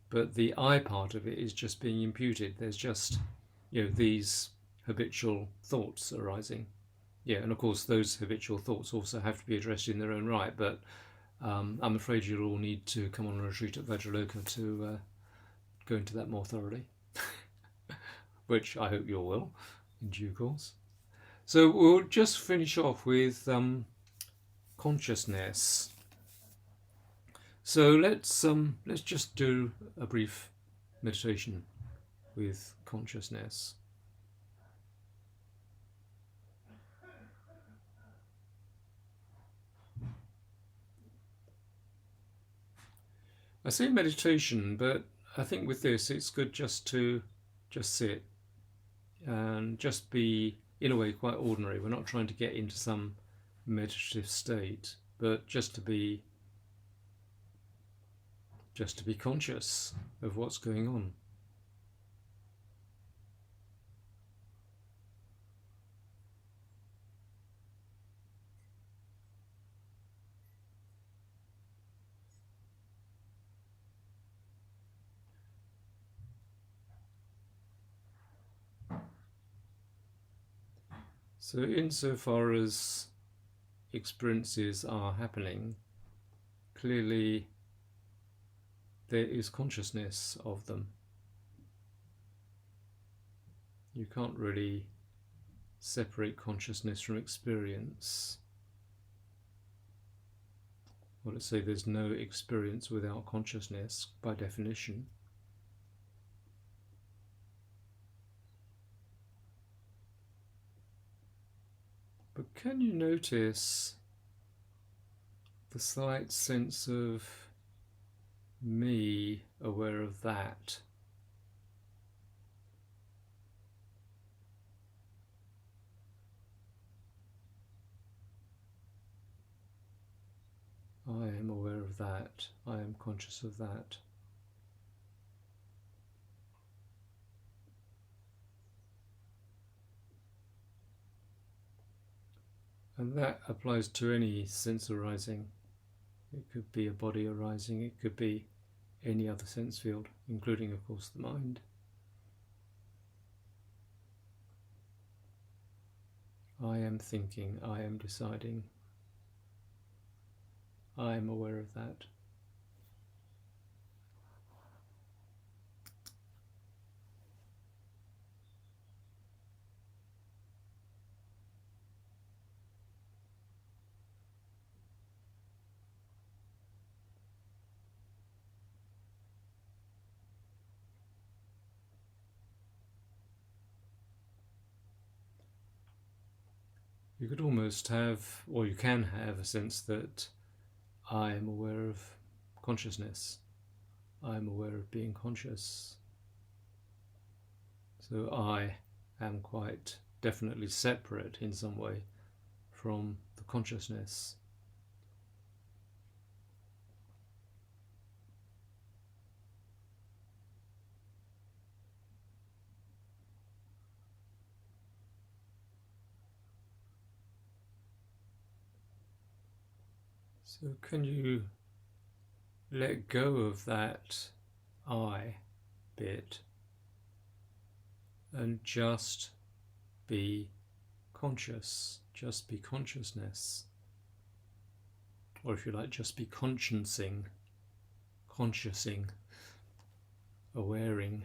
but the I part of it is just being imputed. There's just these habitual thoughts arising. And of course those habitual thoughts also have to be addressed in their own right, but I'm afraid you'll all need to come on a retreat at Vajraloka to go into that more thoroughly, which I hope you all will in due course. So we'll just finish off with consciousness. So let's just do a brief meditation with consciousness. I say meditation, but I think with this it's good just to sit and just be, in a way, quite ordinary. We're not trying to get into some meditative state, but just to be conscious of what's going on. So insofar as experiences are happening, clearly there is consciousness of them. You can't really separate consciousness from experience. Well, let's say there's no experience without consciousness by definition. But can you notice the slight sense of me aware of that? I am aware of that. I am conscious of that. And that applies to any sense arising. It could be a body arising, it could be any other sense field, including, of course, the mind. I am thinking, I am deciding. I am aware of that. You could almost have, or you can have, a sense that I am aware of consciousness. I am aware of being conscious. So I am quite definitely separate in some way from the consciousness. So can you let go of that I bit and just be conscious, just be consciousness. Or if you like, just be consciencing, awaring.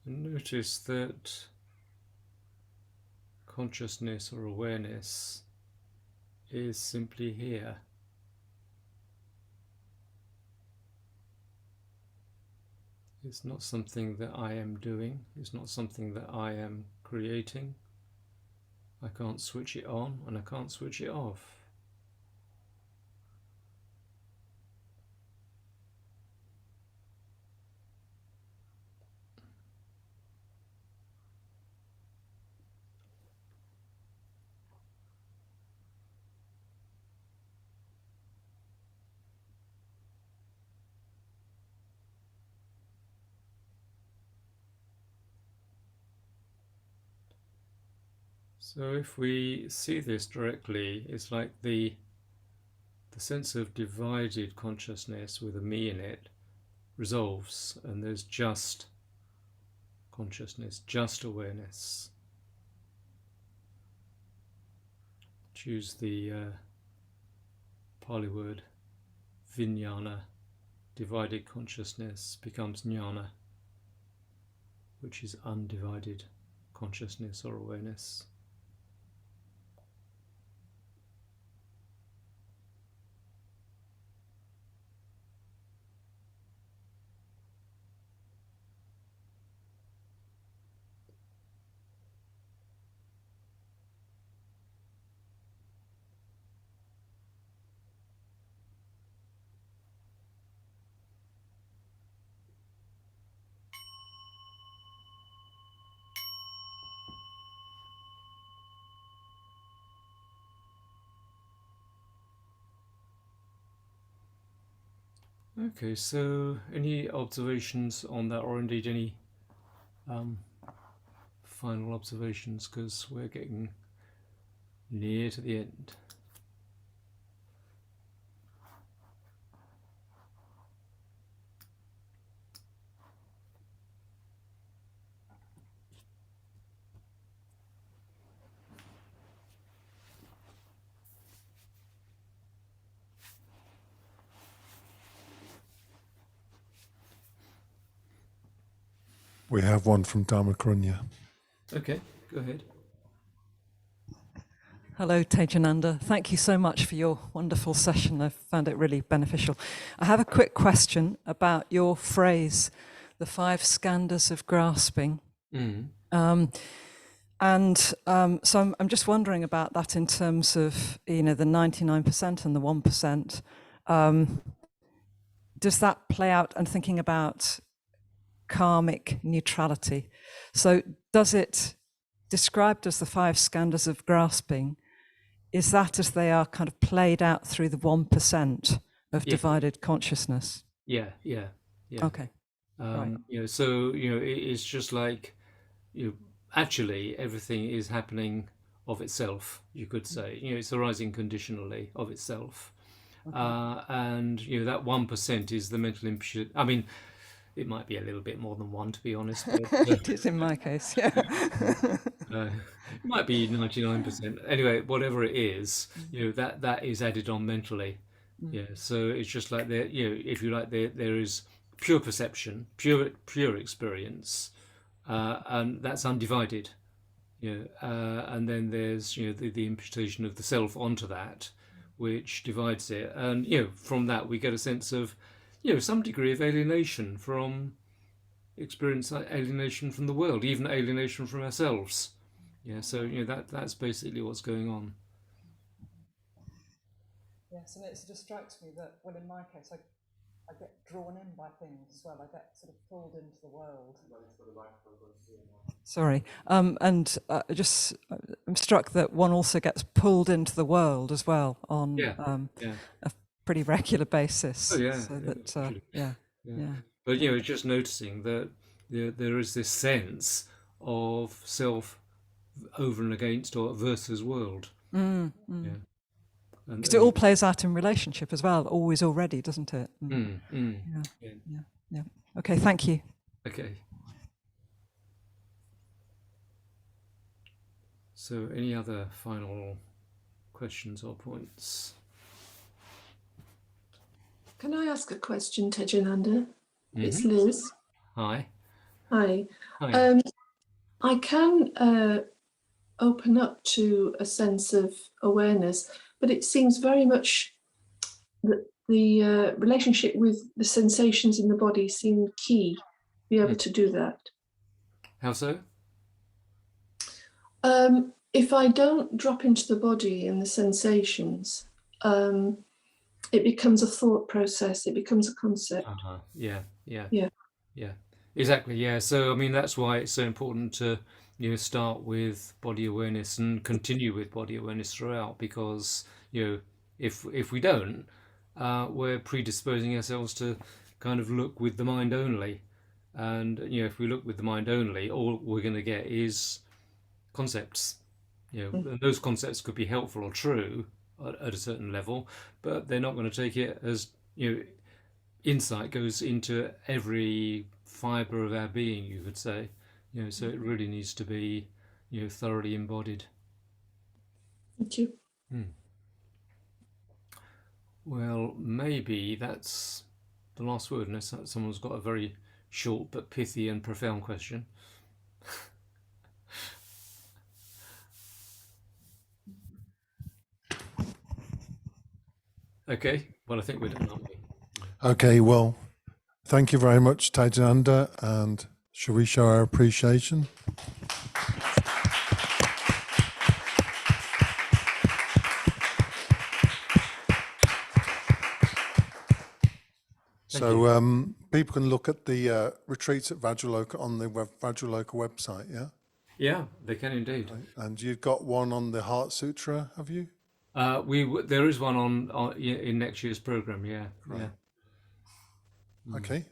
And notice that consciousness or awareness is simply here. It's not something that I am doing. It's not something that I am creating. I can't switch it on and I can't switch it off. So if we see this directly, it's like the sense of divided consciousness with a me in it resolves, and there's just consciousness, just awareness. Choose the Pali word vijnana, divided consciousness becomes jnana, which is undivided consciousness or awareness. Okay, so any observations on that, or indeed any final observations, because we're getting near to the end. We have one from Dharmakrunya. Okay, go ahead. Hello, Tejananda. Thank you so much for your wonderful session. I found it really beneficial. I have a quick question about your phrase, the 5 skandhas of grasping. So I'm just wondering about that in terms of, the 99% and the 1%. Does that play out, and thinking about karmic neutrality? So does it, described as the 5 skandhas of grasping, is that as they are kind of played out through the 1% of divided consciousness? Yeah. Okay. Right. It's just like, actually everything is happening of itself, you could say. It's arising conditionally of itself. Okay. And that 1% is the mental imputation. I mean, it might be a little bit more than 1, to be honest. But, it is in my case, yeah. It might be 99%. Anyway, whatever it is, that is added on mentally. Yeah. So it's just like there, if you like, there is pure perception, pure experience, and that's undivided. And then there's the imputation of the self onto that, which divides it, and from that we get a sense of some degree of alienation from experience, alienation from the world, even alienation from ourselves. So that's basically what's going on. Yes, and it sort of strikes me that, well, in my case, I get drawn in by things as well. I get sort of pulled into the world. Sorry. I'm struck that one also gets pulled into the world as well on a pretty regular basis. Oh yeah. So that, yeah. But just noticing that there is this sense of self over and against or versus world. Yeah. Because it all plays out in relationship as well, always already, doesn't it? Yeah. Okay, thank you. Okay. So any other final questions or points? Can I ask a question, Tejananda? It's Liz. Hi. Hi. I can open up to a sense of awareness, but it seems very much that the relationship with the sensations in the body seem key to be able to do that. How so? If I don't drop into the body and the sensations, it becomes a thought process, it becomes a concept. Yeah. Exactly, yeah. So, I mean, that's why it's so important to, start with body awareness and continue with body awareness throughout, because, if we don't, we're predisposing ourselves to kind of look with the mind only. And, if we look with the mind only, all we're going to get is concepts. And those concepts could be helpful or true at a certain level, but they're not going to take it as, insight goes into every fiber of our being, you could say. So it really needs to be, thoroughly embodied. Thank you. Well, maybe that's the last word, unless someone's got a very short but pithy and profound question. Okay, well, I think we're done, aren't we? Okay, well, thank you very much, Tejananda, and shall we show our appreciation? So people can look at the retreats at Vajraloka on the Vajraloka website, yeah? Yeah, they can indeed. And you've got one on the Heart Sutra, have you? There is one on in next year's program. Yeah. Right. Yeah. Okay.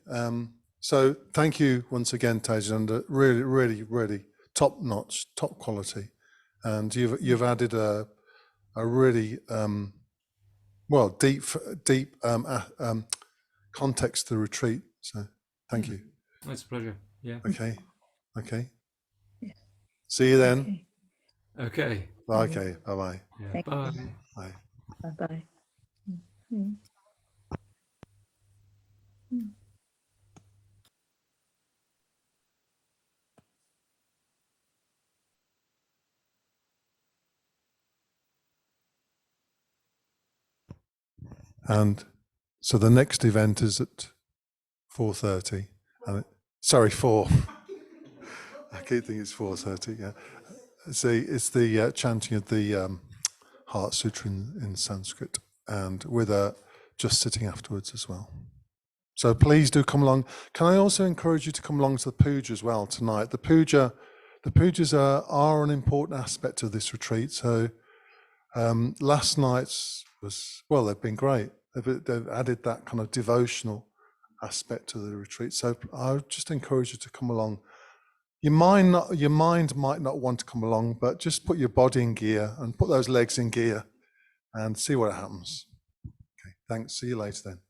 So thank you once again, Tejananda. Really, really, really top notch, top quality, and you've added a really deep context to the retreat. So thank you. It's a pleasure. Yeah. Okay. See you then. Okay. Okay. Bye-bye. Yeah. Bye. Bye. Bye-bye. And so the next event is at 4:30. Sorry, 4. I keep thinking it's 4:30. Yeah. It's the chanting of the Heart Sutra in Sanskrit, and with just sitting afterwards as well. So please do come along. Can I also encourage you to come along to the puja as well tonight? The pujas are an important aspect of this retreat. So last night's was, well, they've been great. They've added that kind of devotional aspect to the retreat. So I would just encourage you to come along. Your mind might not want to come along, but just put your body in gear and put those legs in gear and see what happens. Okay, thanks. See you later then.